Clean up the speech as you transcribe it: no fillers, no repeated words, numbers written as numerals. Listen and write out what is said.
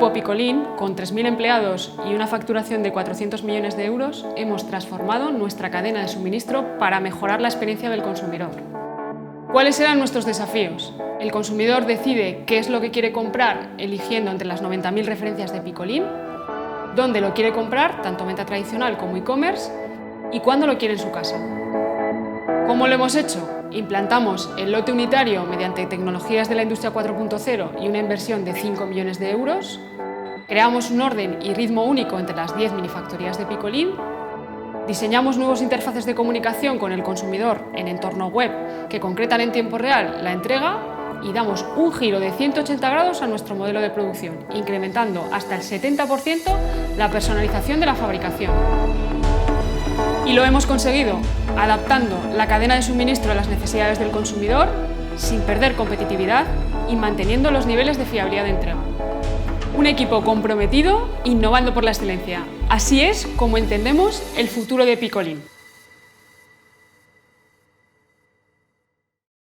Grupo Picolín, con 3.000 empleados y una facturación de 400 millones de euros, hemos transformado nuestra cadena de suministro para mejorar la experiencia del consumidor. ¿Cuáles eran nuestros desafíos? El consumidor decide qué es lo que quiere comprar eligiendo entre las 90.000 referencias de Picolín, dónde lo quiere comprar, tanto venta tradicional como e-commerce, y cuándo lo quiere en su casa. ¿Cómo lo hemos hecho? Implantamos el lote unitario mediante tecnologías de la industria 4.0 y una inversión de 5 millones de euros. Creamos un orden y ritmo único entre las 10 minifactorías de Picolín. Diseñamos nuevos interfaces de comunicación con el consumidor en entorno web que concretan en tiempo real la entrega y damos un giro de 180 grados a nuestro modelo de producción, incrementando hasta el 70% la personalización de la fabricación. Y lo hemos conseguido, adaptando la cadena de suministro a las necesidades del consumidor, sin perder competitividad y manteniendo los niveles de fiabilidad de entrega. Un equipo comprometido, innovando por la excelencia. Así es como entendemos el futuro de Picolín.